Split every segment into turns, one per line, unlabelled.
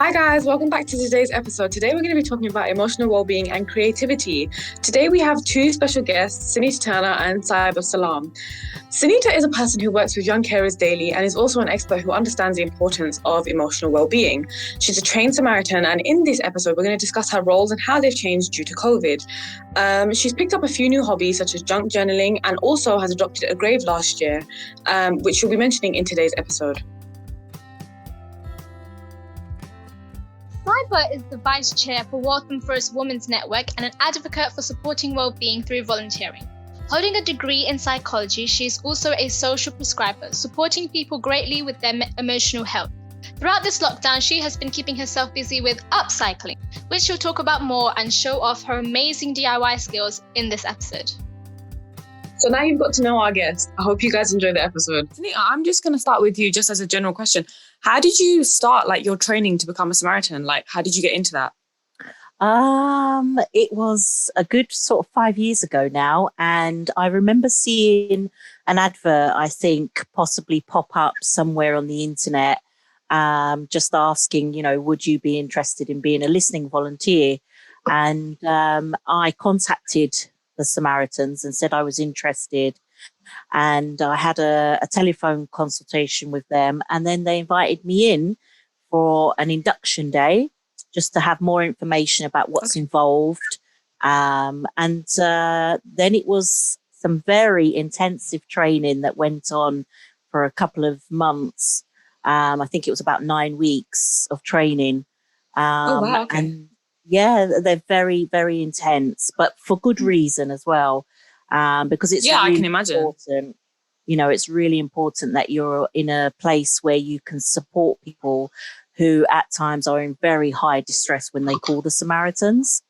Hi guys, welcome back to today's episode. Today we're going to be talking about emotional well-being and creativity. Today we have two special guests, Sonita and Saiba Salam. Sonita is a person who works with young carers daily and is also an expert who understands the importance of emotional well-being. She's a trained Samaritan, and in this episode we're going to discuss her roles and how they've changed due to COVID. She's picked up a few new hobbies such as junk journaling and also has adopted a grave last year, which she'll be mentioning in today's episode.
Saiba is the Vice Chair for Waltham Women's Network and an advocate for supporting well-being through volunteering. Holding a degree in psychology, she is also a social prescriber, supporting people greatly with their emotional health. Throughout this lockdown, she has been keeping herself busy with upcycling, which she'll talk about more and show off her amazing DIY skills in this episode.
So now you've got to know our guest. I hope you guys enjoy the episode. Sonita, I'm just going to start with you just as a general question. How did you start your training to become a Samaritan? How did you get into that?
It was a good sort of 5 years ago now. And I remember seeing an advert, I think, possibly pop up somewhere on the internet, just asking, would you be interested in being a listening volunteer? And I contacted the Samaritans and said I was interested. And I had a telephone consultation with them. And then they invited me in for an induction day just to have more information about what's involved. And then it was some very intensive training that went on for a couple of months. I think it was about 9 weeks of training.
Oh, wow. Okay.
And yeah, they're very, very intense, but for good reason as well. Because it's really
I can imagine.
Important. It's really important that you're in a place where you can support people who at times are in very high distress when they call the Samaritans.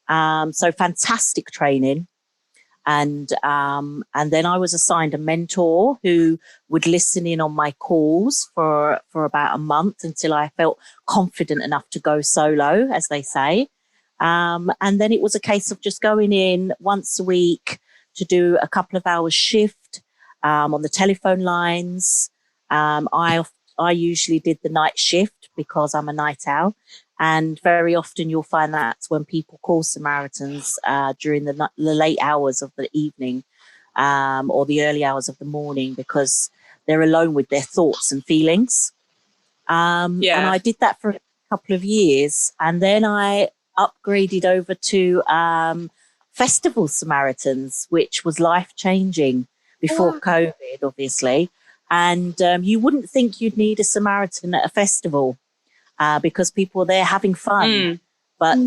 So fantastic training. And then I was assigned a mentor who would listen in on my calls for about a month until I felt confident enough to go solo, as they say. And then it was a case of just going in once a week to do a couple of hours shift on the telephone lines. I usually did the night shift because I'm a night owl. And very often you'll find that's when people call Samaritans during the late hours of the evening or the early hours of the morning because they're alone with their thoughts and feelings. And I did that for a couple of years. And then I upgraded over to Festival Samaritans, which was life-changing before COVID, obviously. And you wouldn't think you'd need a Samaritan at a festival because people are there having fun. But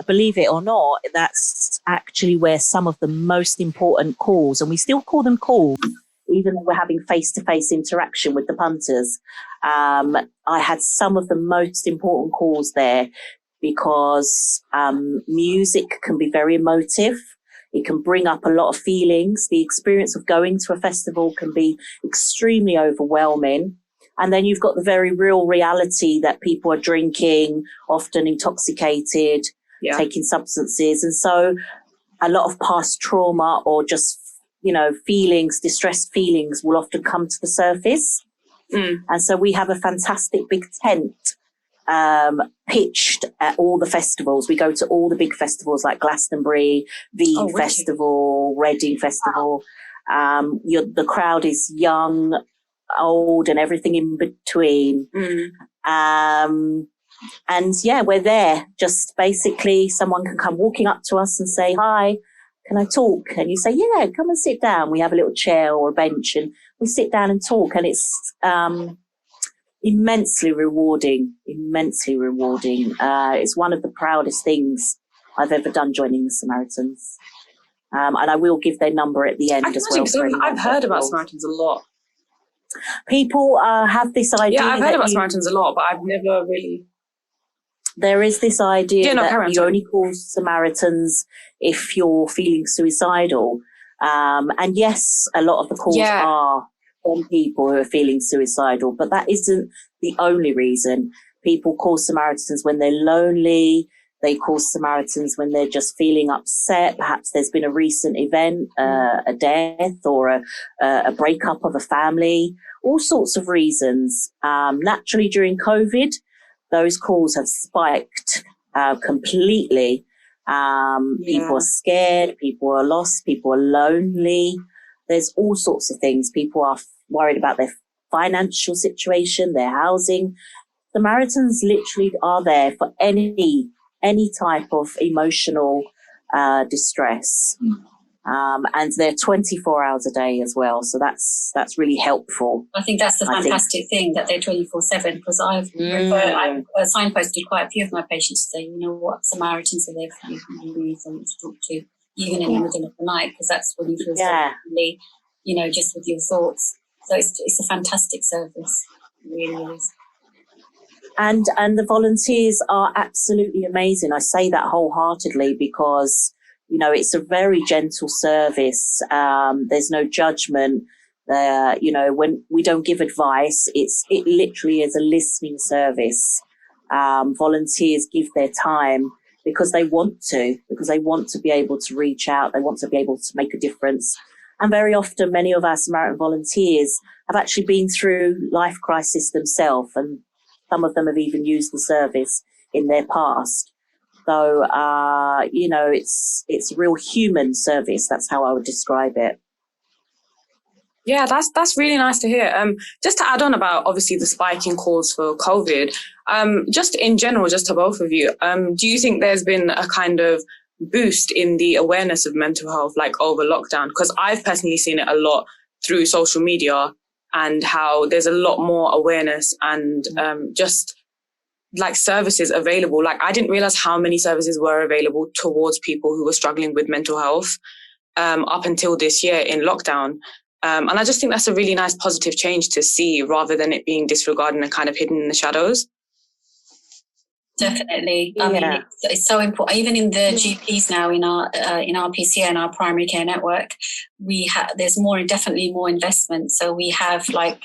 believe it or not, that's actually where some of the most important calls, and we still call them calls, even though we're having face-to-face interaction with the punters. I had some of the most important calls there because music can be very emotive. It can bring up a lot of feelings. The experience of going to a festival can be extremely overwhelming. And then you've got the very real reality that people are drinking, often intoxicated, taking substances. And so a lot of past trauma or just, feelings, distressed feelings will often come to the surface. And so we have a fantastic big tent pitched at all the festivals. We go to all the big festivals like Glastonbury, Festival, Reading Festival. The crowd is young, old, and everything in between. And we're there. Just basically someone can come walking up to us and say, "Hi, can I talk?" And you say, "Yeah, come and sit down." We have a little chair or a bench and we sit down and talk. And it's immensely rewarding. It's one of the proudest things I've ever done joining the Samaritans. And I will give their number at the end as well.
I've heard about Samaritans a lot.
People have this idea.
Yeah, I've heard about Samaritans a lot, but I've never really...
There is this idea that you only call Samaritans if you're feeling suicidal. And yes, a lot of the calls are from people who are feeling suicidal, but that isn't the only reason. People call Samaritans when they're lonely. They call Samaritans when they're just feeling upset. Perhaps there's been a recent event, a death or a breakup of a family, all sorts of reasons. Naturally, during COVID, those calls have spiked completely. People are scared, people are lost, people are lonely. There's all sorts of things. People are worried about their financial situation, their housing. Samaritans literally are there for any type of emotional distress. And they're 24 hours a day as well. So that's really helpful.
I think that's the fantastic thing, that they're 24/7, because I've signposted quite a few of my patients to say, you know what, Samaritans are there for you, you need someone to talk to, even in the middle of the night, because that's when you feel so lonely, you know, just with your thoughts. So it's a fantastic service. It really is.
And the volunteers are absolutely amazing. I say that wholeheartedly because, you know, it's a very gentle service. There's no judgment. You know, when we don't give advice, it literally is a listening service. Volunteers give their time because they want to be able to reach out. They want to be able to make a difference. And very often, many of our Samaritan volunteers have actually been through life crisis themselves, and some of them have even used the service in their past. So, you know, it's real human service. That's how I would describe it.
Yeah, that's really nice to hear. Just to add on about obviously the spike in calls for COVID, just in general, just to both of you, do you think there's been a kind of boost in the awareness of mental health, like over lockdown? Because I've personally seen it a lot through social media, and how there's a lot more awareness and just like services available. Like I didn't realize how many services were available towards people who were struggling with mental health up until this year in lockdown. And I just think that's a really nice positive change to see, rather than it being disregarded and kind of hidden in the shadows.
Definitely. I mean, it's so important. Even in the GPs now, in our PCA and our primary care network, there's definitely more investment. So we have, like,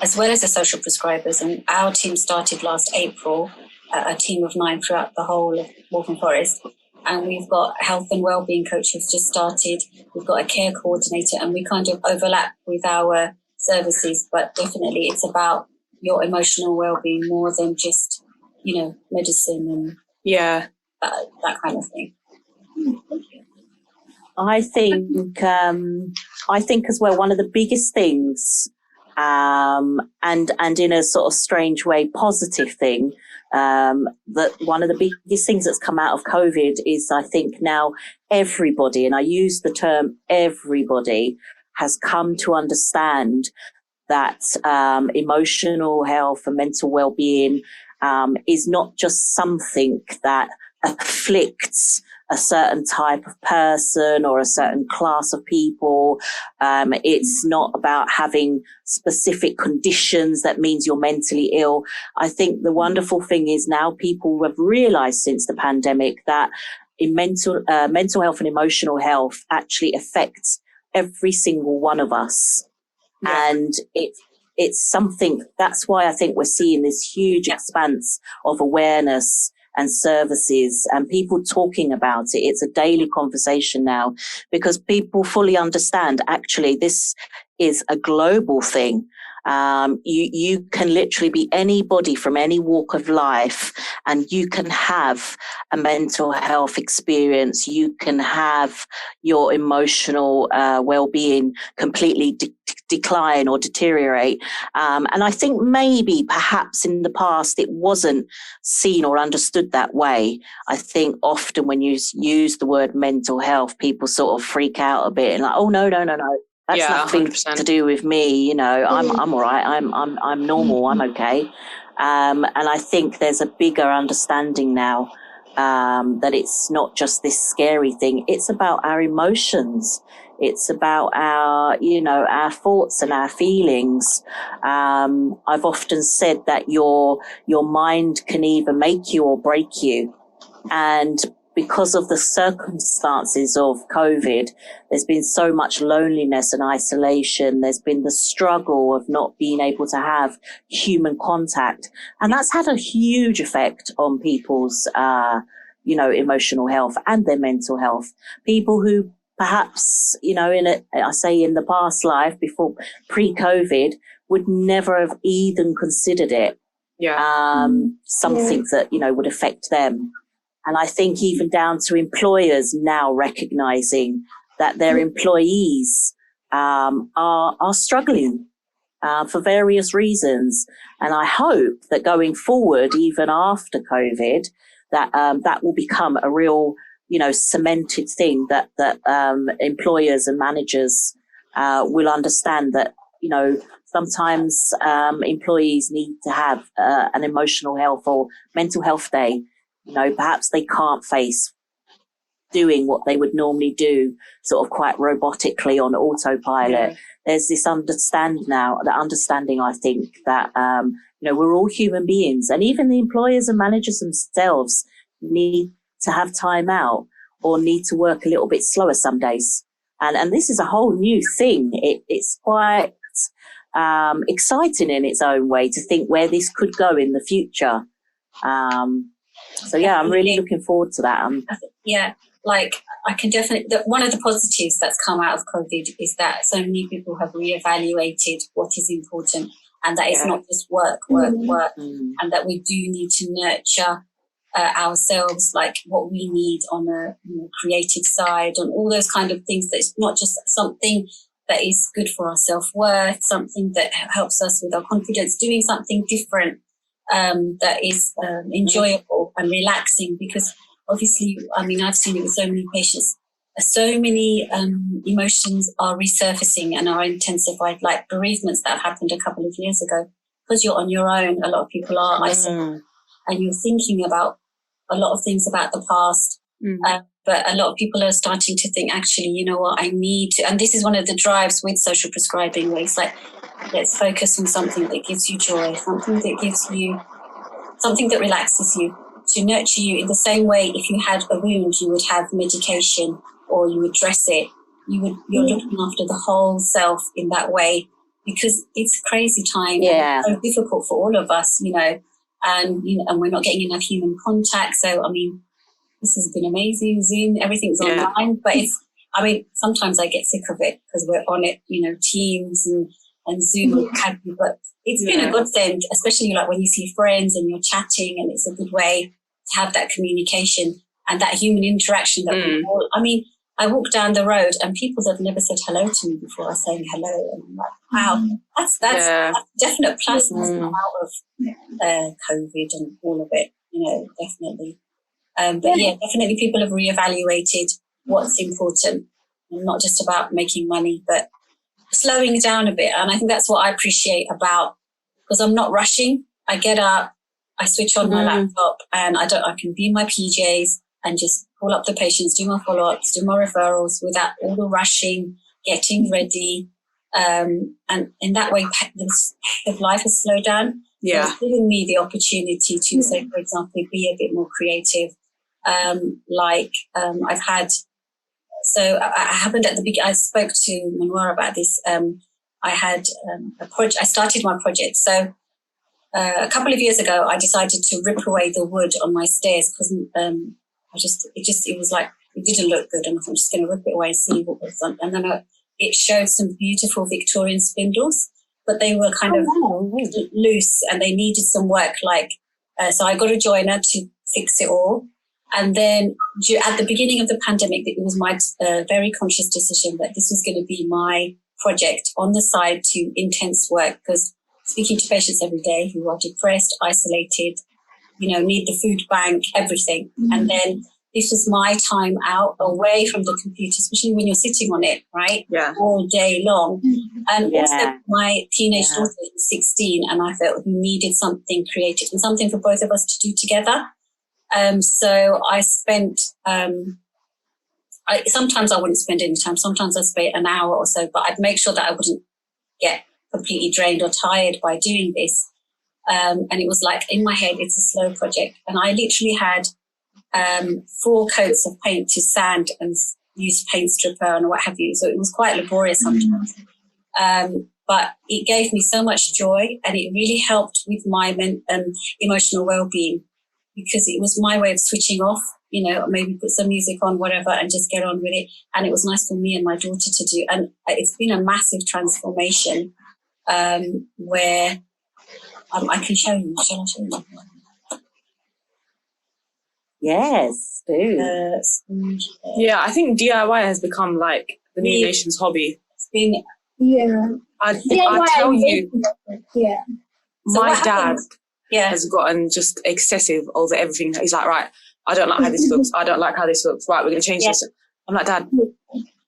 as well as the social prescribers, and our team started last April, a team of 9 throughout the whole of Waltham Forest. And we've got health and wellbeing coaches just started. We've got a care coordinator, and we kind of overlap with our services. But definitely it's about your emotional wellbeing more than just, you know, medicine and that kind of thing.
I think as well, one of the biggest things, and in a sort of strange way, positive thing, that one of the biggest things that's come out of COVID is, I think now everybody, and I use the term everybody, has come to understand that emotional health and mental well-being is not just something that afflicts a certain type of person or a certain class of people. It's not about having specific conditions that means you're mentally ill. I think the wonderful thing is now people have realized since the pandemic that mental health and emotional health actually affects every single one of us. Yeah. And it's something, that's why I think we're seeing this huge expanse of awareness and services and people talking about it. It's a daily conversation now because people fully understand actually this is a global thing. You can literally be anybody from any walk of life and you can have a mental health experience. You can have your emotional well-being completely decline or deteriorate. And I think maybe perhaps in the past it wasn't seen or understood that way. I think often when you use the word mental health, people sort of freak out a bit and like, oh, no. That's nothing 100%. To do with me. You know, I'm all right. I'm normal. I'm okay. And I think there's a bigger understanding now, that it's not just this scary thing. It's about our emotions. It's about our thoughts and our feelings. I've often said that your mind can either make you or break you. And because of the circumstances of COVID, there's been so much loneliness and isolation. There's been the struggle of not being able to have human contact. And that's had a huge effect on people's, emotional health and their mental health. People who perhaps, in the past life, before pre-COVID, would never have even considered it. something that, would affect them. And I think even down to employers now recognizing that their employees are struggling for various reasons. And I hope that going forward, even after COVID, that will become a real, cemented thing that employers and managers will understand that, sometimes employees need to have an emotional health or mental health day. Perhaps they can't face doing what they would normally do sort of quite robotically on autopilot. Yeah. There's this understanding, I think, that, we're all human beings, and even the employers and managers themselves need to have time out or need to work a little bit slower some days. And this is a whole new thing. It's quite exciting in its own way to think where this could go in the future. So yeah, I'm really looking forward to that.
I can definitely, one of the positives that's come out of COVID is that so many people have reevaluated what is important, and that it's not just work, and that we do need to nurture ourselves, like what we need on a creative side and all those kind of things. That it's not just something that is good for our self-worth, something that helps us with our confidence, doing something different that is enjoyable and relaxing, because obviously, I've seen it with so many patients. So many emotions are resurfacing and are intensified, like bereavements that happened a couple of years ago. Because you're on your own, a lot of people are isolated, and you're thinking about a lot of things about the past. But a lot of people are starting to think, actually, you know what, I need to, and this is one of the drives with social prescribing, where it's like, let's focus on something that gives you joy, something that relaxes you, to nurture you in the same way. If you had a wound, you would have medication or you would dress it. You're looking after the whole self in that way, because it's a crazy time. And it's so difficult for all of us, and we're not getting enough human contact. So, this has been amazing. Zoom, everything's online, but sometimes I get sick of it because we're on it, Teams and Zoom and what have you. But it's been a good thing, especially like when you see friends and you're chatting, and it's a good way to have that communication and that human interaction that we all, I walk down the road and people that have never said hello to me before are saying hello, and I'm like, wow, that's a definite plus out of COVID and all of it, definitely. Definitely people have reevaluated what's important, and not just about making money, but slowing down a bit. And I think that's what I appreciate about, because I'm not rushing. I get up, I switch on my laptop, and I can be in my PJs and just call up the patients, do my follow-ups, do my referrals without all the rushing, getting ready. And in that way, the life has slowed down.
Yeah.
It's giving me the opportunity to, say, for example, be a bit more creative. I've had, so I happened at the beginning, I spoke to Manwar about this. I had a project, I started my project. So a couple of years ago, I decided to rip away the wood on my stairs because it was like, it didn't look good. And I'm just going to rip it away and see what was on. And then it showed some beautiful Victorian spindles, but they were kind of loose and they needed some work. So I got a joiner to fix it all. And then at the beginning of the pandemic, it was my very conscious decision that this was going to be my project on the side to intense work, because speaking to patients every day who are depressed, isolated, need the food bank, everything. And then this was my time out away from the computer, especially when you're sitting on it, right?
Yeah.
All day long. And also my teenage daughter was 16, and I felt we needed something creative and something for both of us to do together. So I spent, sometimes I wouldn't spend any time. Sometimes I'd spend an hour or so, but I'd make sure that I wouldn't get completely drained or tired by doing this. And it was like, in my head, it's a slow project. And I literally had 4 coats of paint to sand and use paint stripper and what have you. So it was quite laborious sometimes. But it gave me so much joy, and it really helped with my emotional well-being, because it was my way of switching off, maybe put some music on, whatever, and just get on with it. And it was nice for me and my daughter to do. And it's been a massive transformation where I can show you. Shall I show you?
Yes, do.
Yeah, I think DIY has become like the new nation's hobby.
It's been
I tell you,
yeah.
my dad
yeah.
has gotten just excessive over everything. He's like, right, I don't like how this looks. I don't like how this looks. Right, we're going to change this. I'm like, Dad,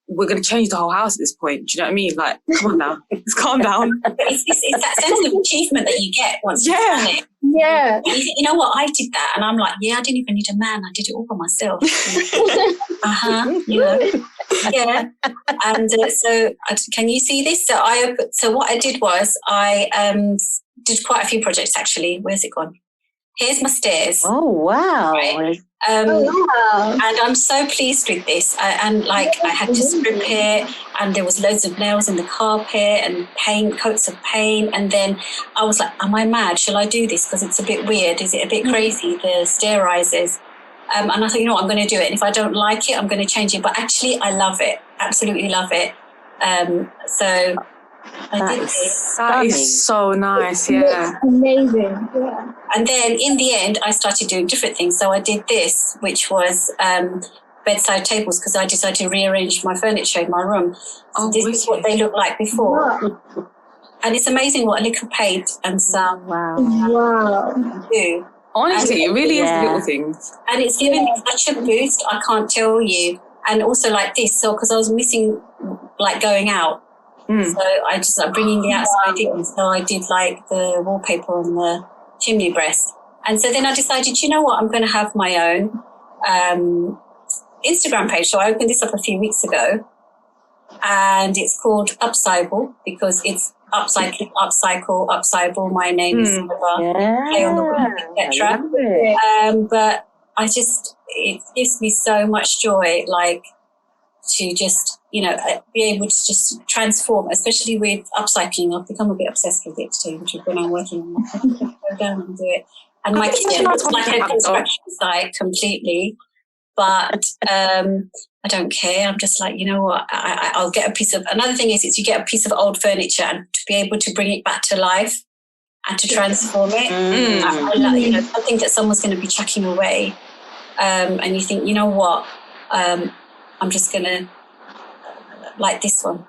we're going to change the whole house at this point. Do you know what I mean? Like, come on now. Let's calm down.
It's that sense of achievement that you get once you've done it.
Yeah.
You know what? I did that. And I'm like, yeah, I didn't even need a man. I did it all by myself. Yeah. And so can you see this? So what I did was I did quite a few projects, actually. Where's it gone? Here's my stairs.
Oh, wow.
Right?
Wow.
And I'm so pleased with this. I had to strip it, and there was loads of nails in the carpet and coats of paint. And then I was like, am I mad? Shall I do this? Because it's a bit weird. Is it a bit crazy, the stair rises? And I thought, you know what, I'm going to do it. And if I don't like it, I'm going to change it. But actually, I love it. Absolutely love it. So I did this.
That is so nice, yeah.
It's amazing, yeah.
And then in the end, I started doing different things. So I did this, which was bedside tables, because I decided to rearrange my furniture in my room. So this is what they looked like before.
Wow.
And it's amazing what a little paint and some do.
Honestly, it really is the little things.
And it's given me such a boost, I can't tell you. And also like this, so because I was missing like going out. So I just like bringing the outside in. So I did like the wallpaper on the chimney breast. And so then I decided, you know what, I'm going to have my own Instagram page. So I opened this up a few weeks ago, and it's called Upcycle, because it's upcycle. My name is Saiba, play on the word, etc. But it gives me so much joy, like to just, be able to just transform, especially with upcycling. I've become a bit obsessed with it too, which is when I'm working on it. Go down and do it. And my kitchen looks like a construction site completely, but I don't care. I'm just like, you know what, I'll get a piece of, another thing is you get a piece of old furniture and to be able to bring it back to life and to transform it. I something that someone's going to be chucking away. And you think, you know what, I'm just going to, like this one.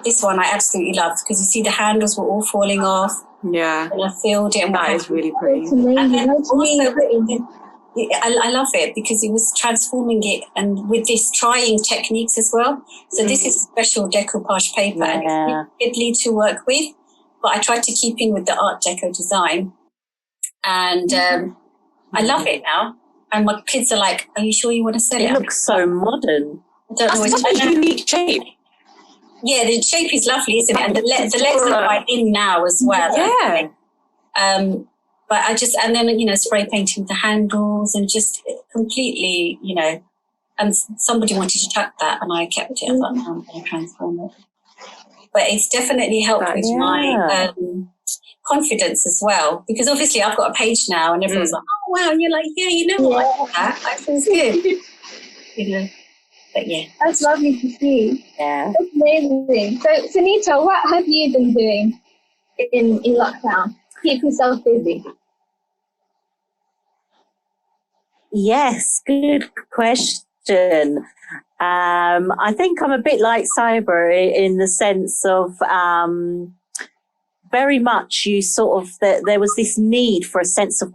This one I absolutely loved, because you see the handles were all falling off.
Yeah.
And I filled it. And
that is really pretty.
And then also, I love it because it was transforming it, and with this trying techniques as well. So this is special decoupage paper, and it's fiddly to work with, but I tried to keep in with the Art Deco design. And I love it now. And my kids are like, are you sure you want to sell it?
It looks so modern.
I don't know.
It's such a unique shape.
Yeah, the shape is lovely, isn't it? And the legs are quite in now as well.
Yeah.
But and then, spray painting the handles and just completely, and somebody wanted to chuck that and I kept it. I thought, I'm going to transform it. But it's definitely helped with my confidence as well, because obviously I've got a page now and everyone's like, oh wow, and you're like, yeah, you know what, I did that. I feel good. But yeah,
that's lovely to see.
Yeah,
that's amazing. So Sonita, what have you been doing in lockdown? Keep yourself busy.
Yes, good question. I think I'm a bit like Saiba in the sense of very much there was this need for a sense of,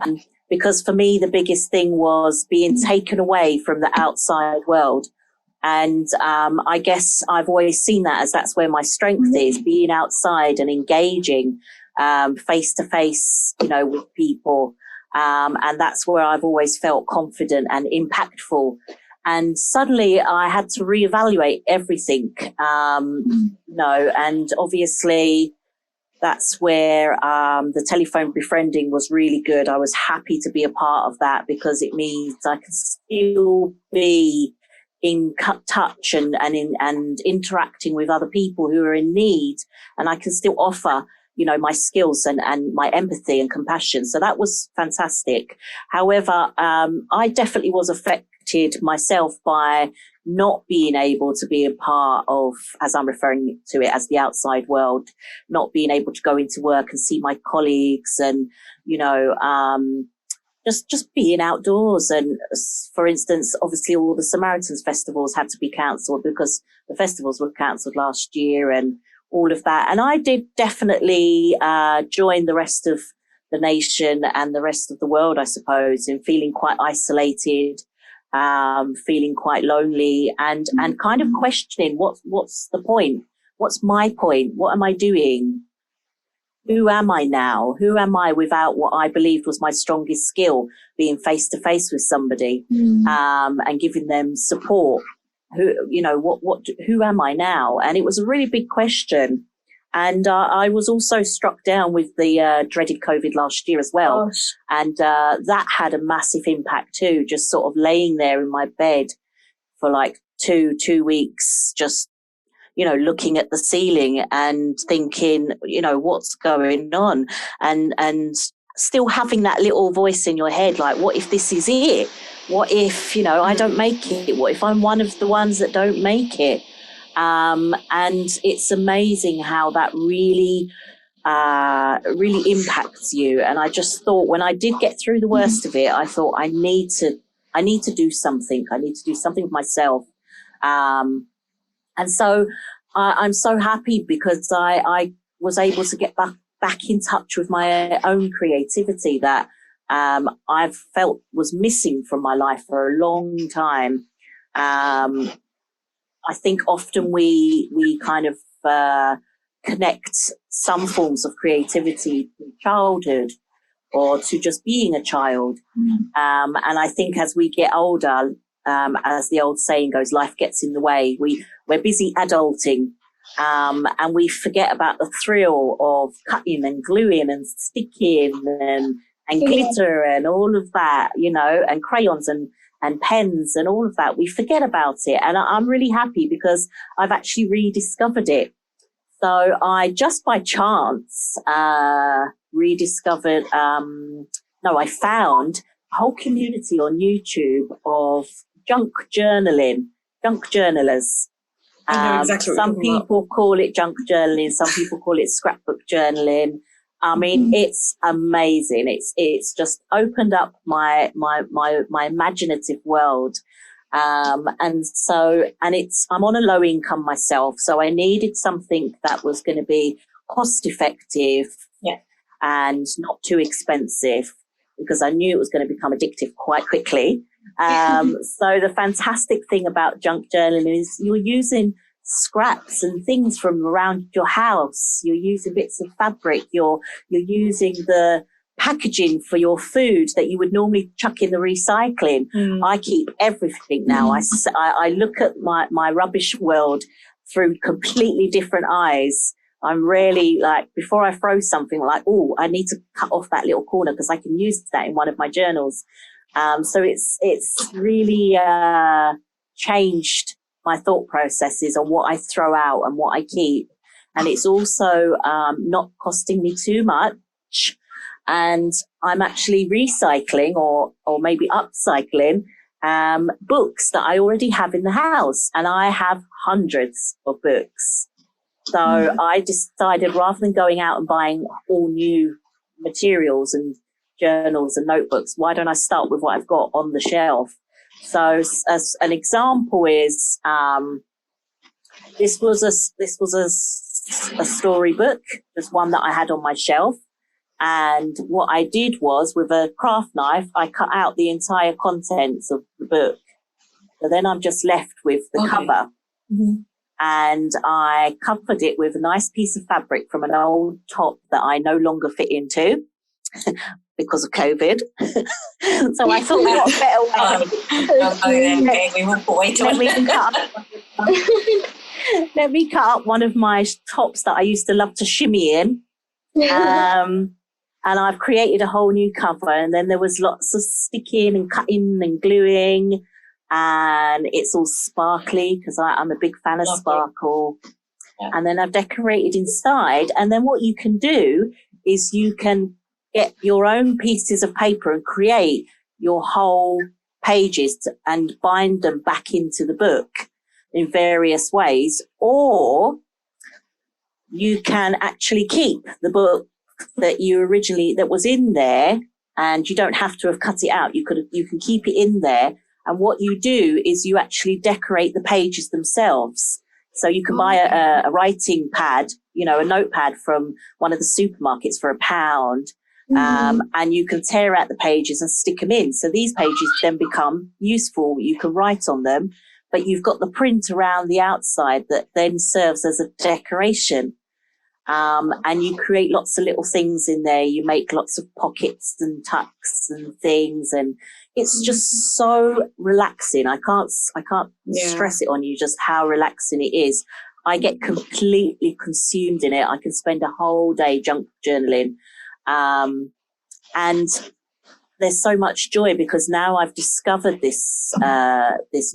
because for me the biggest thing was being taken away from the outside world. And I guess I've always seen that as that's where my strength is, being outside and engaging face to face, with people. And that's where I've always felt confident and impactful. And suddenly I had to reevaluate everything, and obviously that's where the telephone befriending was really good. I was happy to be a part of that because it means I can still be in touch and interacting with other people who are in need, and I can still offer, my skills and my empathy and compassion. So that was fantastic. However, I definitely was affected impacted myself by not being able to be a part of, as I'm referring to it, as the outside world, not being able to go into work and see my colleagues and, just being outdoors. And for instance, obviously all the Samaritans festivals had to be cancelled because the festivals were cancelled last year and all of that. And I did definitely join the rest of the nation and the rest of the world, I suppose, in feeling quite isolated, feeling quite lonely and kind of questioning what's the point? What's my point? What am I doing? Who am I now? Who am I without what I believed was my strongest skill, being face to face with somebody, and giving them support? Who am I now? And it was a really big question. And I was also struck down with the dreaded COVID last year as well. Gosh. And that had a massive impact too, just sort of laying there in my bed for like two weeks, just, looking at the ceiling and thinking, what's going on? And still having that little voice in your head, like, what if this is it? What if, I don't make it? What if I'm one of the ones that don't make it? And it's amazing how that really impacts you. And I just thought when I did get through the worst of it, I thought I need to do something. I need to do something with myself. And so I'm so happy because I was able to get back in touch with my own creativity that I've felt was missing from my life for a long time. I think often we kind of connect some forms of creativity to childhood or to just being a child. And I think as we get older, as the old saying goes, life gets in the way. We're busy adulting, and we forget about the thrill of cutting and gluing and sticking and glitter and all of that, and crayons and pens and all of that. We forget about it. And I'm really happy because I've actually rediscovered it. So I just by chance rediscovered, I found a whole community on YouTube of junk journalers.
I know exactly
some people call it junk journaling. Some people call it scrapbook journaling. I mean, it's amazing. It's just opened up my imaginative world. I'm on a low income myself. So I needed something that was going to be cost effective and not too expensive because I knew it was going to become addictive quite quickly. So the fantastic thing about junk journaling is you're using scraps and things from around your house. You're using bits of fabric. You're using the packaging for your food that you would normally chuck in the recycling. I keep everything now. I look at my rubbish world through completely different eyes. I'm really like, before I throw something, like, oh, I need to cut off that little corner because I can use that in one of my journals. So it's really changed my thought processes on what I throw out and what I keep. And it's also not costing me too much. And I'm actually recycling or maybe upcycling books that I already have in the house. And I have hundreds of books. So I decided rather than going out and buying all new materials and journals and notebooks, why don't I start with what I've got on the shelf? So as an example is, this was a storybook, just one that I had on my shelf. And what I did was with a craft knife, I cut out the entire contents of the book. So then I'm just left with the cover. And I covered it with a nice piece of fabric from an old top that I no longer fit into because of COVID. So I thought, what better way?
We won't wait on
let me cut up one of my tops that I used to love to shimmy in. And I've created a whole new cover. And then there was lots of sticking and cutting and gluing. And it's all sparkly because I'm a big fan of sparkle. Yeah. And then I've decorated inside. And then what you can do is you can get your own pieces of paper and create your whole pages and bind them back into the book in various ways, or you can actually keep the book that was in there, and you don't have to have cut it out. You can keep it in there. And what you do is you actually decorate the pages themselves. So you can buy a writing pad, a notepad from one of the supermarkets for £1. And you can tear out the pages and stick them in. So these pages then become useful. You can write on them, but you've got the print around the outside that then serves as a decoration. And you create lots of little things in there. You make lots of pockets and tucks and things, and it's just so relaxing. I can't stress it on you just how relaxing it is. I get completely consumed in it. I can spend a whole day junk journaling. And there's so much joy because now I've discovered this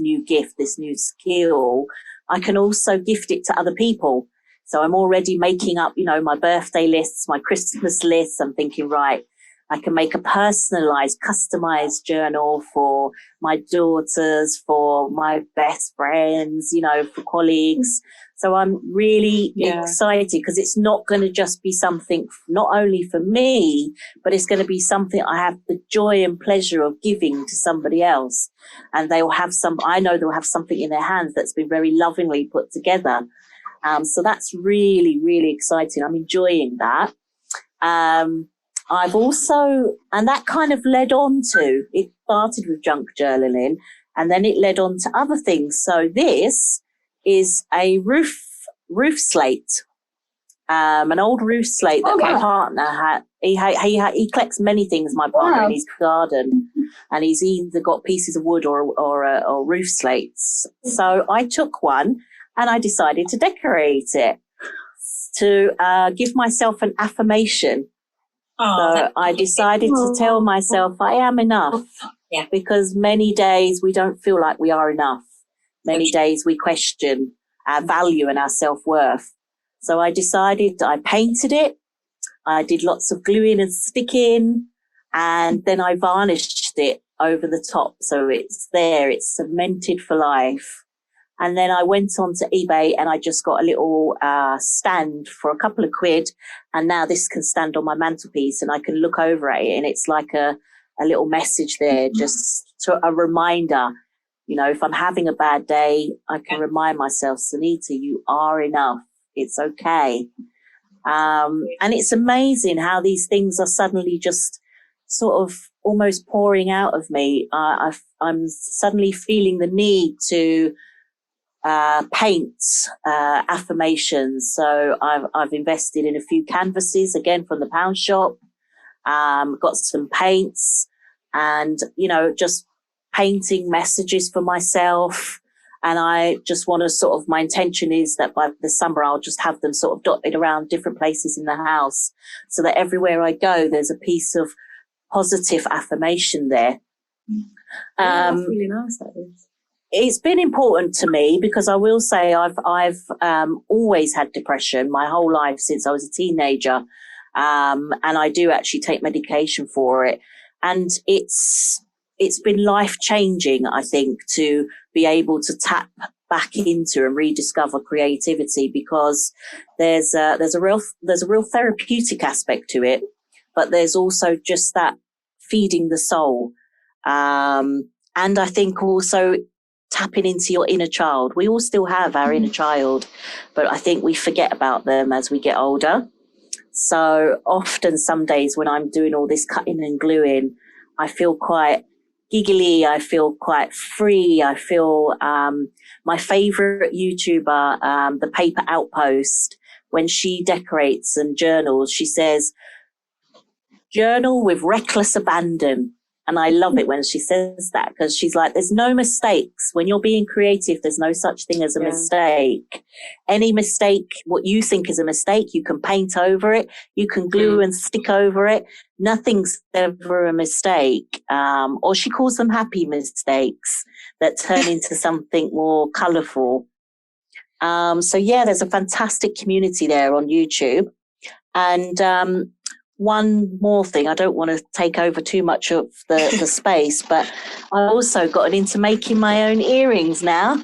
new gift, this new skill. I can also gift it to other people. So I'm already making up, my birthday lists, my Christmas lists. I'm thinking, right, I can make a personalized, customized journal for my daughters, for my best friends, for colleagues. So I'm really excited because it's not going to just be something not only for me, but it's going to be something I have the joy and pleasure of giving to somebody else. And I know they'll have something in their hands that's been very lovingly put together. So that's really, really exciting. I'm enjoying that. I've also, and that kind of led on to, it started with junk journaling and then it led on to other things. So this is a roof slate, an old roof slate that my partner had. He collects many things, my partner, in his garden, and he's either got pieces of wood or roof slates. So I took one and I decided to decorate it to give myself an affirmation. So I decided to tell myself I am enough, because many days we don't feel like we are enough. Many days we question our value and our self-worth. So I decided, I painted it. I did lots of gluing and sticking, and then I varnished it over the top. So it's there, it's cemented for life. And then I went on to eBay and I just got a little stand for a couple of quid. And now this can stand on my mantelpiece and I can look over at it. And it's like a little message there, just a reminder. If I'm having a bad day, I can remind myself, Sonita, you are enough. It's okay. And it's amazing how these things are suddenly just sort of almost pouring out of me. I'm suddenly feeling the need to paint affirmations. So I've invested in a few canvases, again from the pound shop, got some paints and, just painting messages for myself. And I just want to my intention is that by the summer, I'll just have them sort of dotted around different places in the house so that everywhere I go, there's a piece of positive affirmation there.
That's really nice, that is.
It's been important to me because I will say I've always had depression my whole life since I was a teenager. And I do actually take medication for it. And it's been life changing, I think, to be able to tap back into and rediscover creativity, because there's a real therapeutic aspect to it, but there's also just that feeding the soul. And I think also tapping into your inner child. We all still have our inner child, but I think we forget about them as we get older. So often some days when I'm doing all this cutting and gluing, I feel quite giggly. I feel quite free. I feel my favorite YouTuber, the Paper Outpost, when she decorates and journals, she says, journal with reckless abandon. And I love it when she says that, because she's like, there's no mistakes. When you're being creative, there's no such thing as a mistake. Any mistake, what you think is a mistake, you can paint over it. You can glue and stick over it. Nothing's ever a mistake. Or she calls them happy mistakes that turn into something more colourful. So there's a fantastic community there on YouTube. And one more thing. I don't want to take over too much of the space, but I also gotten into making my own earrings now.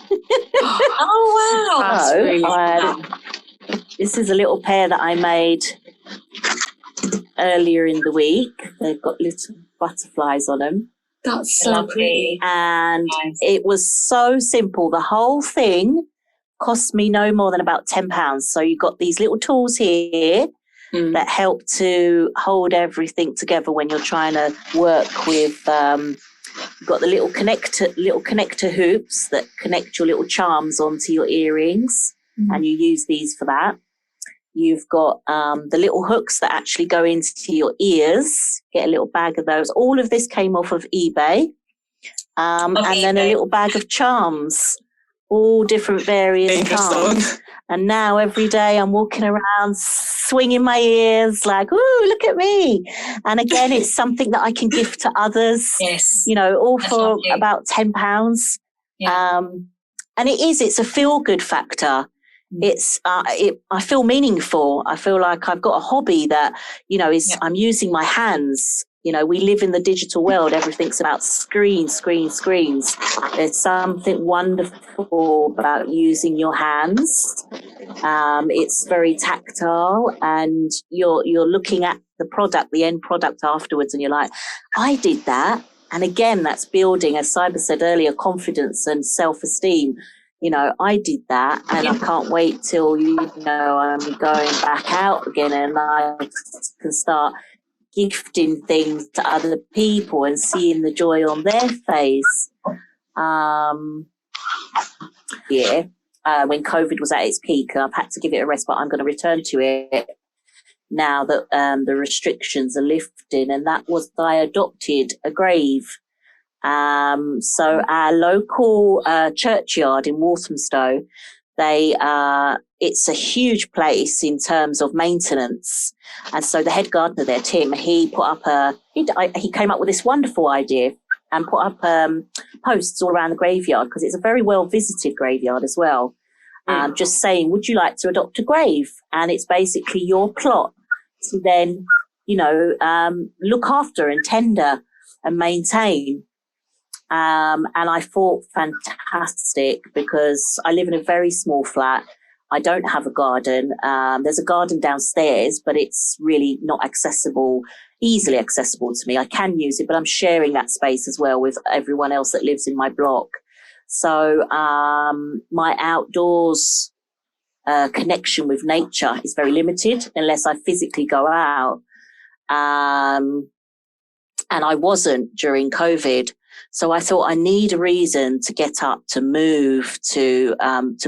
Oh, wow.
That's
So,
really cool.
this is a little pair that I made earlier in the week. They've got little butterflies on them.
That's so pretty.
And it was so simple. The whole thing cost me no more than about £10. So you've got these little tools here that help to hold everything together when you're trying to work with. You've got the little connector hoops that connect your little charms onto your earrings, and you use these for that. You've got the little hooks that actually go into your ears. Get a little bag of those. All of this came off of eBay. And then a little bag of charms, all different various charms. And now every day I'm walking around swinging my ears like, ooh, look at me. And again, it's something that I can gift to others.
Yes.
You know, all for about £10.
Yeah.
And it's a feel-good factor. It's I feel meaningful. I feel like I've got a hobby that, you know, I'm using my hands. You know, we live in the digital world. Everything's about screens. There's something wonderful about using your hands. It's very tactile, and you're looking at the end product afterwards, and you're like, I did that. And again, that's building, as Saiba said earlier, confidence and self-esteem. You know, I did that, and I can't wait till, you know, I'm going back out again and I can start gifting things to other people and seeing the joy on their face. When COVID was at its peak, I've had to give it a rest, but I'm going to return to it now that the restrictions are lifting. And that was, I adopted a grave. So our local churchyard in Walthamstow, it's a huge place in terms of maintenance. And so the head gardener there, Tim, he came up with this wonderful idea and put up posts all around the graveyard, because it's a very well visited graveyard as well. Just saying, would you like to adopt a grave? And it's basically your plot to then, you know, look after and tender and maintain. And I thought, fantastic, because I live in a very small flat. I don't have a garden. There's a garden downstairs, but it's really not easily accessible to me. I can use it, but I'm sharing that space as well with everyone else that lives in my block. So my outdoors connection with nature is very limited unless I physically go out. And I wasn't during COVID. So I thought, I need a reason to get up, to move, to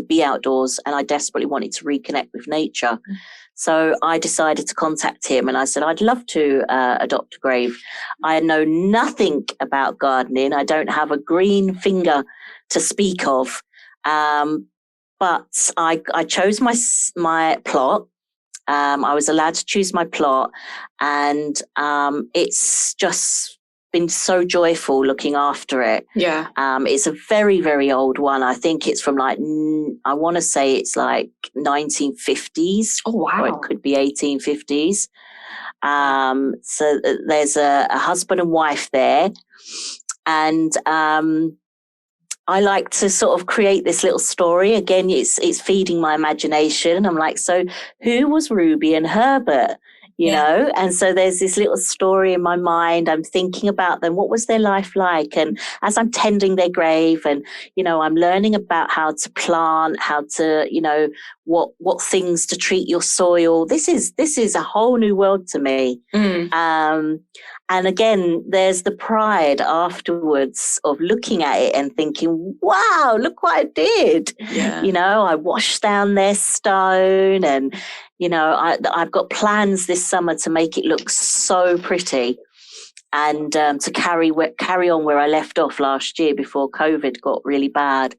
be outdoors. And I desperately wanted to reconnect with nature. So I decided to contact him, and I said, I'd love to adopt a grave. I know nothing about gardening. I don't have a green finger to speak of. But I chose my plot. I was allowed to choose my plot, and it's just been so joyful looking after it. Yeah. It's a very, very old one. I think it's from I want to say it's like 1950s. Oh, wow. Or it could be 1850s. So there's a husband and wife there. And I like to sort of create this little story. Again, it's feeding my imagination. I'm like, so who was Ruby and Herbert? You know, and so there's this little story in my mind. I'm thinking about them. What was their life like? And as I'm tending their grave, and, you know, I'm learning about how to plant, how to, you know, what things to treat your soil. This is a whole new world to me. And again, there's the pride afterwards of looking at it and thinking, wow, look what I did. Yeah. You know, I washed down their stone, and, you know, I've got plans this summer to make it look so pretty, and to carry on where I left off last year before COVID got really bad.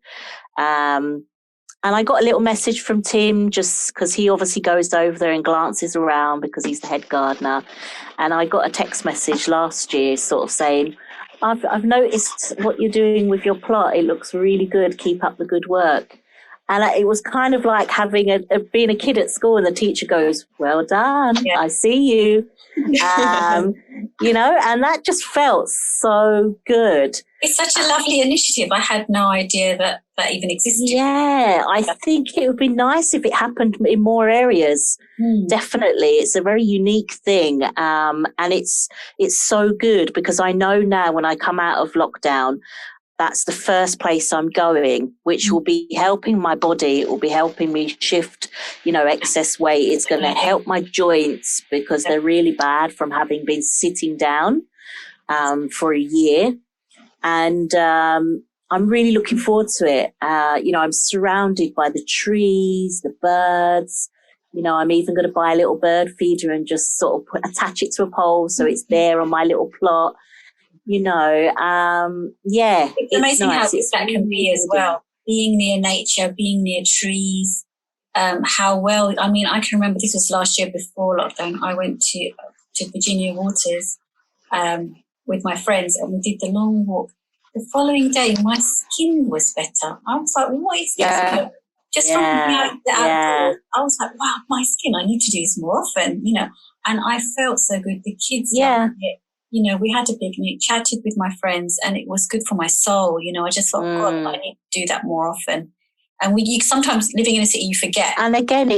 And I got a little message from Tim, just because he obviously goes over there and glances around because he's the head gardener. And I got a text message last year sort of saying, I've noticed what you're doing with your plot. It looks really good. Keep up the good work. And it was kind of like having being a kid at school, and the teacher goes, "Well done, I see you." You know, and that just felt so good.
It's such a lovely initiative. I had no idea that even existed.
Yeah, I think it would be nice if it happened in more areas. Definitely. It's a very unique thing. And it's so good because I know now when I come out of lockdown, that's the first place I'm going, which will be helping my body. It will be helping me shift, you know, excess weight. It's going to help my joints because they're really bad from having been sitting down for a year. And I'm really looking forward to it. You know, I'm surrounded by the trees, the birds. You know, I'm even going to buy a little bird feeder and just sort of attach it to a pole so it's there on my little plot. You know,
it's amazing nice. How that can be as well. Being near nature, being near trees, how well, I mean, I can remember this was last year before lockdown. I went to Virginia Waters with my friends and we did the long walk. The following day, my skin was better. I was like, what is this? Just from the outdoors, I was like, wow, my skin, I need to do this more often, you know. And I felt so good. The kids loved it. You know, we had a picnic, chatted with my friends, and it was good for my soul. You know, I just thought, God, I need to do that more often. And you sometimes living in a city, you forget.
And again,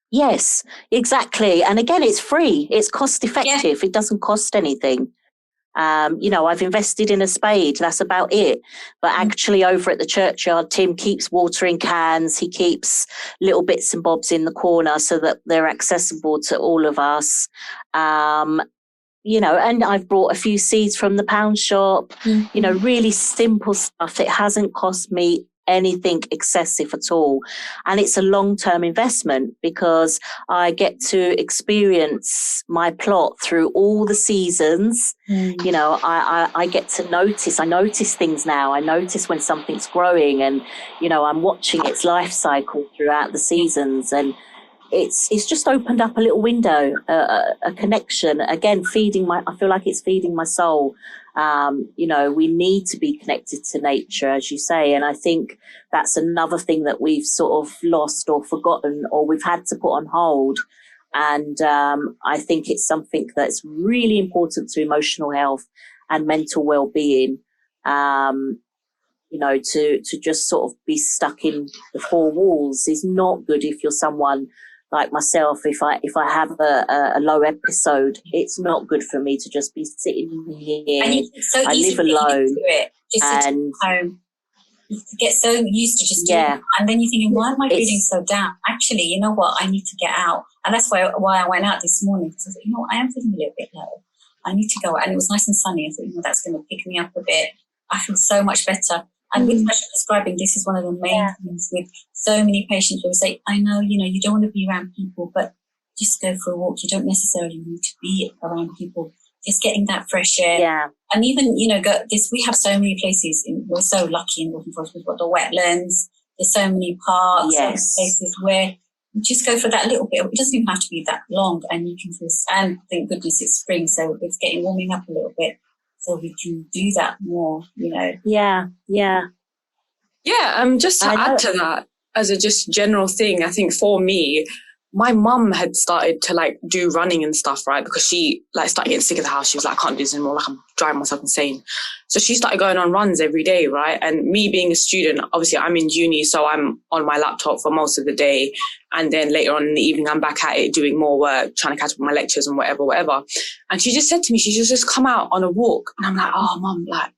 yes, exactly. And again, it's free. It's cost effective. Yeah. It doesn't cost anything. You know, I've invested in a spade. That's about it. But actually over at the churchyard, Tim keeps watering cans. He keeps little bits and bobs in the corner so that they're accessible to all of us. You know, and I've brought a few seeds from the pound shop, you know, really simple stuff. It hasn't cost me anything excessive at all. And it's a long-term investment because I get to experience my plot through all the seasons. You know, I get to notice. I notice things now. I notice when something's growing and, you know, I'm watching its life cycle throughout the seasons. And it's just opened up a little window, a connection. Again, I feel like it's feeding my soul. You know, we need to be connected to nature, as you say. And I think that's another thing that we've sort of lost or forgotten or we've had to put on hold. And I think it's something that's really important to emotional health and mental well-being. You know, to just sort of be stuck in the four walls is not good if you're someone like myself. If I have a low episode, it's not good for me to just be sitting here. I live alone, and home.
You get so used to just doing it, and then you're thinking, why am I feeling so down? Actually, you know what? I need to get out, and that's why I went out this morning. Because I thought, you know, I am feeling a little bit low. I need to go out, and it was nice and sunny. I thought, you know, that's going to pick me up a bit. I feel so much better. And with special prescribing, this is one of the main things with so many patients who say, I know, you know, you don't want to be around people, but just go for a walk. You don't necessarily need to be around people. Just getting that fresh air.
Yeah.
And even, you know, we have so many places. We're so lucky in Waltham Forest. We've got the wetlands. There's so many parks, so many places where you just go for that little bit. It doesn't even have to be that long. And you can feel, and thank goodness it's spring, so it's warming up a little bit. So we can do that more, you know.
Yeah.
Just to add to that, as a just general thing, I think for me, my mum had started to like do running and stuff, right? Because she like started getting sick of the house. She was like, I can't do this anymore. Like I'm driving myself insane. So she started going on runs every day, right? And me being a student, obviously I'm in uni, so I'm on my laptop for most of the day. And then later on in the evening, I'm back at it doing more work, trying to catch up on my lectures and whatever. And she just said to me, she just come out on a walk. And I'm like, oh, mum, like,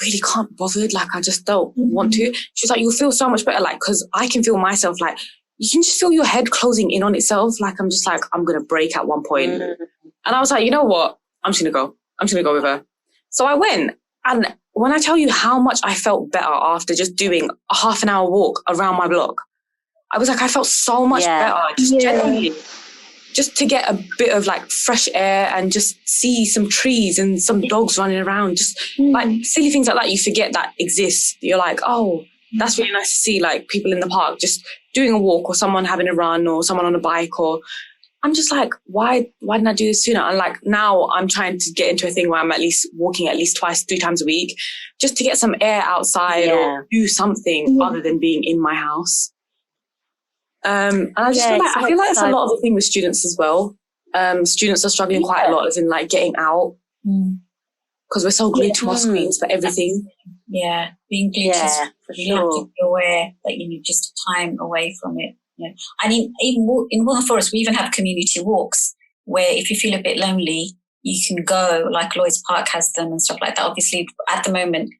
really can't be bothered. Like, I just don't want to. She's like, you'll feel so much better. Like, because I can feel myself, like, you can just feel your head closing in on itself. Like, I'm just like, I'm going to break at one point. And I was like, you know what? I'm just going to go. I'm just going to go with her. So I went. And when I tell you how much I felt better after just doing a half an hour walk around my block, I was like, I felt so much better. Just genuinely. Just to get a bit of like fresh air and just see some trees and some dogs running around. Just like silly things like that you forget that exist. You're like, oh, that's really nice to see, like people in the park just doing a walk or someone having a run or someone on a bike or I'm just like, why didn't I do this sooner? And like now I'm trying to get into a thing where I'm at least walking at least 2-3 times a week just to get some air outside or do something other than being in my house. And I just feel like it's a lot of the thing with students as well. Students are struggling quite a lot as in like getting out because we're so glued to our screens for everything.
Yeah, being glued to screens, you have to be aware that you need just time away from it. Yeah. And even in Waltham Forest, we even have community walks where if you feel a bit lonely, you can go, like Lloyd's Park has them and stuff like that. Obviously, at the moment,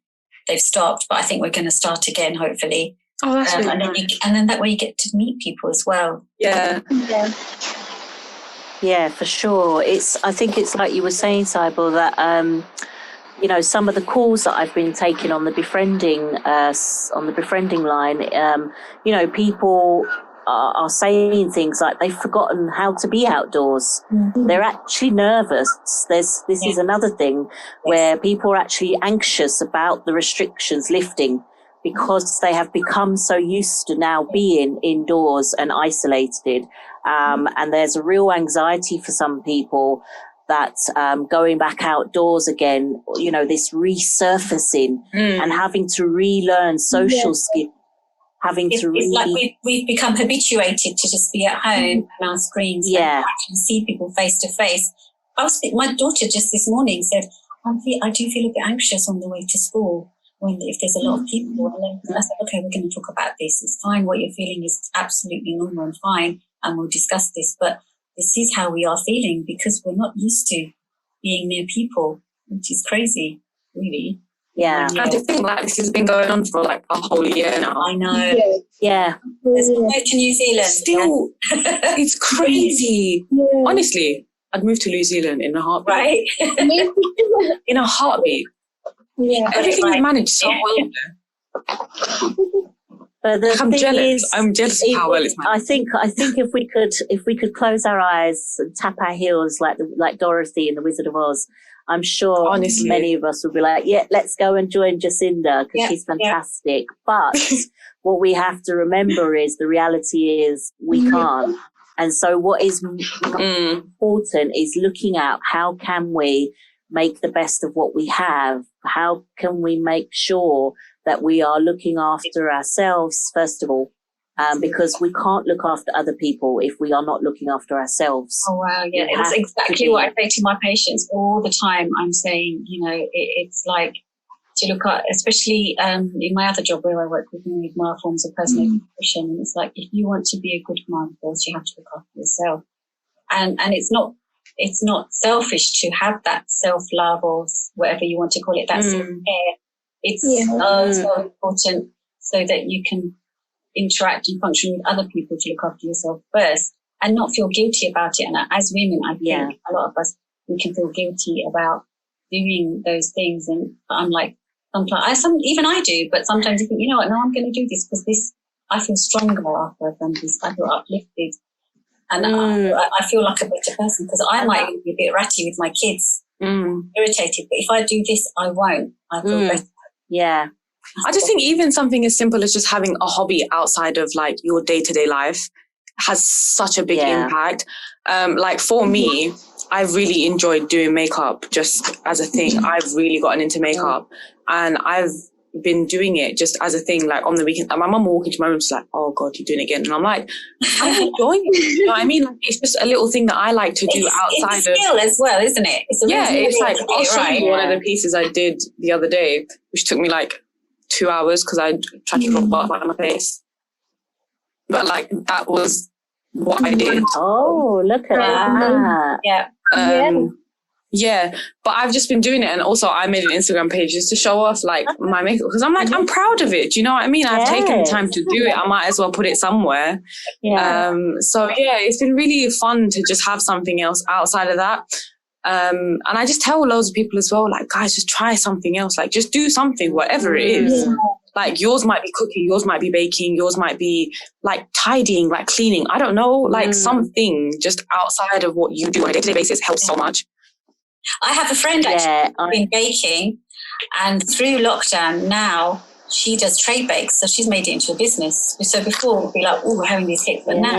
they've stopped, but I think we're going to start again, hopefully.
Oh, that's really nice.
And then that way you get to meet people as well.
Yeah.
Yeah, for sure. I think it's like you were saying, Saiba, that you know, some of the calls that I've been taking on the befriending line, you know, people are saying things like they've forgotten how to be outdoors. They're actually nervous. This is another thing where people are actually anxious about the restrictions lifting because they have become so used to now being indoors and isolated. And there's a real anxiety for some people that going back outdoors again, you know, this resurfacing and having to relearn social skills.
It's like we've become habituated to just be at home on our screens and actually see people face to face. My daughter just this morning said, I do feel a bit anxious on the way to school if there's a lot of people. And I said, okay, we're going to talk about this. It's fine. What you're feeling is absolutely normal and fine. And we'll discuss this. But this is how we are feeling because we're not used to being near people, which is crazy, really.
Yeah.
I just think like this has been going on for like a whole year now.
I know.
Yeah.
There's no to New Zealand.
Still, it's crazy. Yeah. Honestly, I'd move to New Zealand in a heartbeat.
Right?
In a heartbeat.
Yeah.
Everything is managed so well there.
But
I'm jealous. I'm jealous of how well it's managed.
I think if we could close our eyes and tap our heels like Dorothy in The Wizard of Oz, I'm sure many of us would be like, yeah, let's go and join Jacinda because she's fantastic. But what we have to remember is the reality is we can't. And so what is important is looking at how can we make the best of what we have? How can we make sure that we are looking after ourselves, first of all, because we can't look after other people if we are not looking after ourselves.
Oh, wow, yeah. It's exactly what I say to my patients all the time. I'm saying, you know, it's like to look at, especially in my other job where I work with more forms of personal nutrition, it's like if you want to be a good mom, you have to look after yourself. And it's not selfish to have that self-love or whatever you want to call it, that self-care. It's so important so that you can interact and function with other people to look after yourself first and not feel guilty about it. And as women, I think a lot of us, we can feel guilty about doing those things. And I'm like, even I do, but sometimes you think, you know what, no, I'm going to do this because I feel stronger after I've done this. I feel uplifted. And I feel like a better person because I might be a bit ratty with my kids, irritated. But if I do this, I won't. I feel better.
Yeah.
I just think even something as simple as just having a hobby outside of like your day-to-day life has such a big impact. Like for me, I really enjoyed doing makeup just as a thing. I've really gotten into makeup and I've been doing it just as a thing, like on the weekend. And my mum will walk into my room, she's like, oh God, you're doing it again. And I'm like, I'm enjoying it. You know what I mean? Like, it's just a little thing that I like to do outside
of... It's a skill as well, isn't it?
It's like, I'll show you one of the pieces I did the other day, which took me like 2 hours because I tried to drop butter on my face. But like, that was what I did.
Oh, look at that.
Yeah, but I've just been doing it. And also I made an Instagram page just to show off like my makeup because I'm like, I'm proud of it. Do you know what I mean? I've taken the time to do it. I might as well put it somewhere. So it's been really fun to just have something else outside of that. And I just tell loads of people as well, like, guys, just try something else. Like, just do something, whatever it is. Yeah. Like, yours might be cooking, yours might be baking, yours might be, like, tidying, like, cleaning. I don't know, like, something just outside of what you do on a day-to-day basis helps so much.
I have a friend actually in baking, and through lockdown now, she does tray bakes, so she's made it into a business. So before we'd be like, oh, we're having these cakes, but now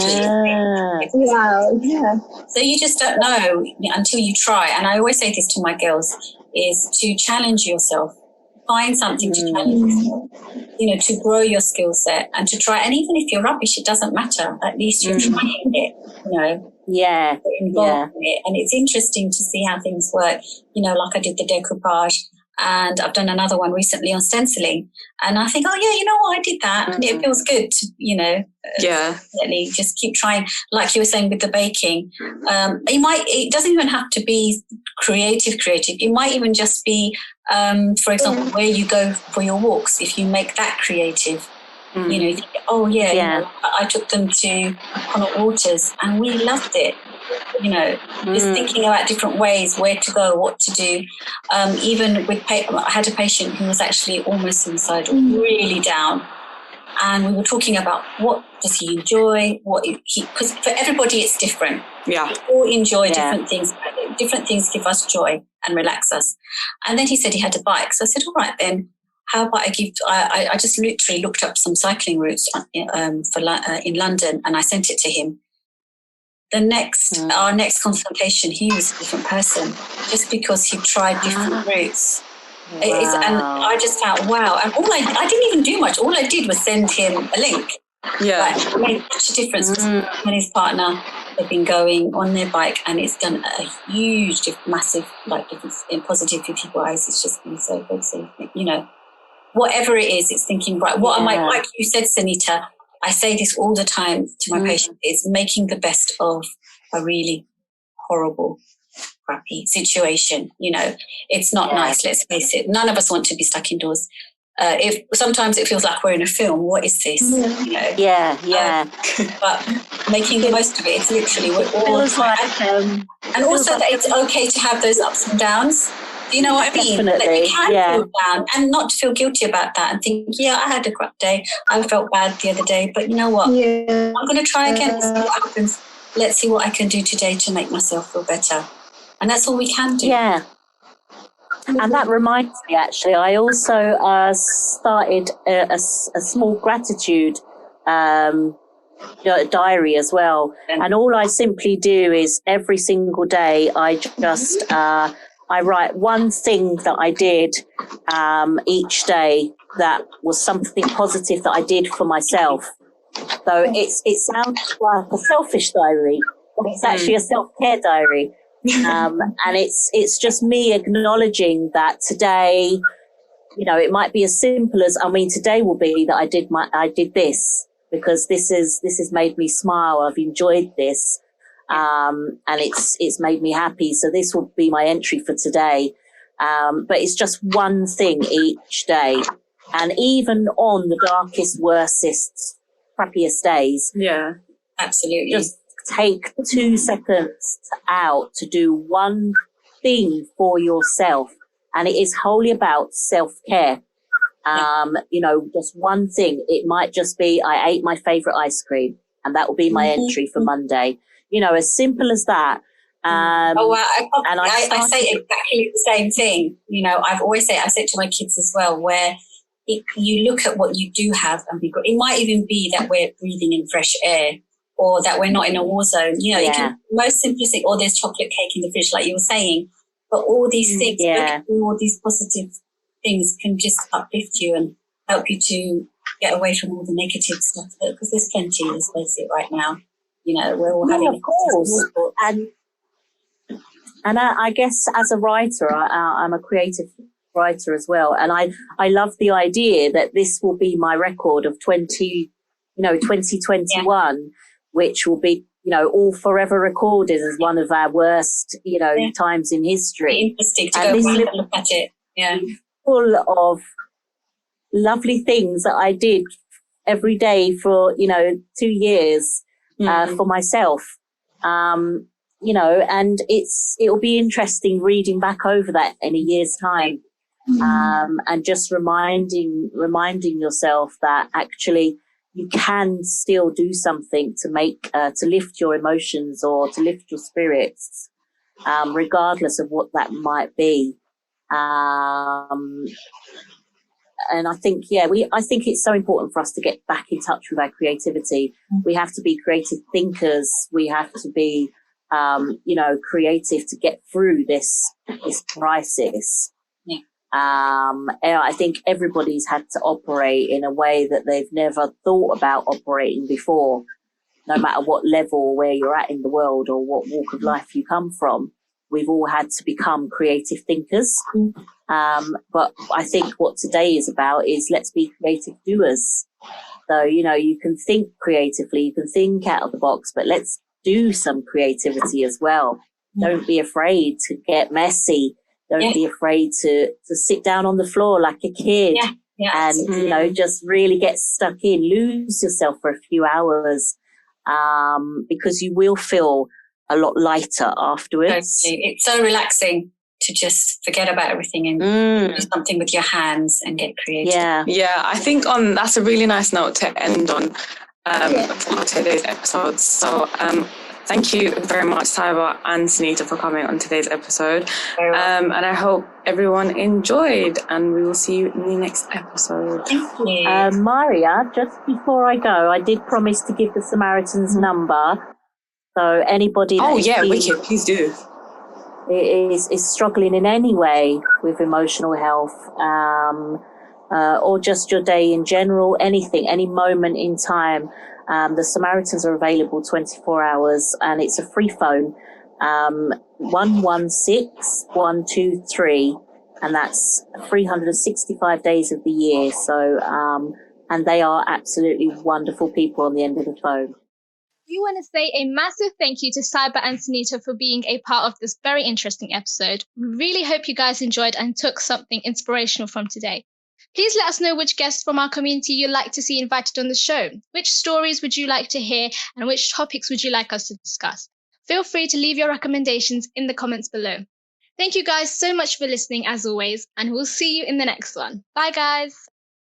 Wow, yeah.
so you just don't know until you try. And I always say this to my girls, is to challenge yourself. Find something to challenge yourself, to grow your skill set and to try. And even if you're rubbish, it doesn't matter. At least you're trying it,
Yeah.
involved in it. And it's interesting to see how things work, like I did the decoupage, and I've done another one recently on stenciling. And I think, oh yeah, you know what, I did that. And it feels good to, definitely just keep trying. Like you were saying with the baking, it doesn't even have to be creative. It might even just be, for example, where you go for your walks. If you make that creative, you think, I took them to Connaught Waters and we loved it. Just thinking about different ways, where to go, what to do. Even with, I had a patient who was actually almost suicidal, really down. And we were talking about what does he enjoy, because for everybody it's different.
Yeah.
We all enjoy different things. Different things give us joy and relax us. And then he said he had a bike. So I said, all right then, how about I just literally looked up some cycling routes in London and I sent it to him. Our next consultation, he was a different person just because he tried different routes.
Wow.
And I just thought, wow. And I didn't even do much. All I did was send him a link.
Yeah.
But it made such a difference. When his partner had been going on their bike and it's done a huge, massive difference in positive for people's eyes. It's just been so good. So, whatever it is, it's thinking, right, what am I, like you said, Sonita, I say this all the time to my patients, is making the best of a really horrible, crappy situation. It's not nice, let's face it. None of us want to be stuck indoors. Sometimes it feels like we're in a film. What is this? But making the most of it, it's literally we're all and also that it's okay to have those ups and downs. Do you know what I mean?
Definitely.
That you can feel down and not to feel guilty about that and think, I had a crap day. I felt bad the other day, but you know what? Yeah. I'm going to try again and see what happens. Let's see what I can do today to make myself feel better. And that's all we can do.
Yeah. And that reminds me, actually, I also started a small gratitude diary as well. And all I simply do is every single day I just... I write one thing that I did each day that was something positive that I did for myself. So it sounds like a selfish diary, but it's actually a self-care diary. And it's just me acknowledging that today, it might be as simple as, today will be that I did this because this has made me smile. I've enjoyed this. And it's made me happy. So this will be my entry for today. But it's just one thing each day. And even on the darkest, worstest, crappiest days.
Yeah, absolutely.
Just take 2 seconds out to do one thing for yourself. And it is wholly about self-care. Just one thing. It might just be, I ate my favorite ice cream and that will be my entry for Monday. As simple as that.
I say exactly the same thing. I've always said, I say it to my kids as well, where you look at what you do have and be good. It might even be that we're breathing in fresh air or that we're not in a war zone. It can most simplistic, or there's chocolate cake in the fridge, like you were saying. But all these things, all these positive things can just uplift you and help you to get away from all the negative stuff. Because there's plenty, let's face it, right now. We're all having
of course. And I guess as a writer, I'm a creative writer as well. And I love the idea that this will be my record of 2021, which will be, all forever recorded as one of our worst, times in history.
Interesting to go back and look at it. Yeah.
Full of lovely things that I did every day for, 2 years. For myself, and it'll be interesting reading back over that in a year's time, and just reminding yourself that actually you can still do something to to lift your emotions or to lift your spirits, regardless of what that might be. and I think, I think it's so important for us to get back in touch with our creativity. We have to be creative thinkers. We have to be, creative to get through this crisis.
Yeah.
I think everybody's had to operate in a way that they've never thought about operating before, no matter what level, where you're at in the world or what walk of life you come from. We've all had to become creative thinkers. But I think what today is about is let's be creative doers. So, you can think creatively, you can think out of the box, but let's do some creativity as well. Don't be afraid to get messy. Don't be afraid to sit down on the floor like a kid and, just really get stuck in, lose yourself for a few hours, because you will feel a lot lighter afterwards.
Totally. It's so relaxing to just forget about everything and do something with your hands and get creative.
Yeah, I think that's a really nice note to end on for today's episode. So thank you very much, Saiba and Sonita, for coming on today's episode. And I hope everyone enjoyed, and we will see you in the next episode.
Thank you.
Maria, just before I go, I did promise to give the Samaritans' number. So anybody
wicked, please do.
Is struggling in any way with emotional health, or just your day in general, anything, any moment in time, the Samaritans are available 24 hours, and it's a free phone, 116 123, and that's 365 days of the year. So, and they are absolutely wonderful people on the end of the phone.
We want to say a massive thank you to Saiba and Sonita for being a part of this very interesting episode. We really hope you guys enjoyed and took something inspirational from today. Please let us know which guests from our community you'd like to see invited on the show. Which stories would you like to hear, and which topics would you like us to discuss? Feel free to leave your recommendations in the comments below. Thank you guys so much for listening as always, and we'll see you in the next one. Bye guys.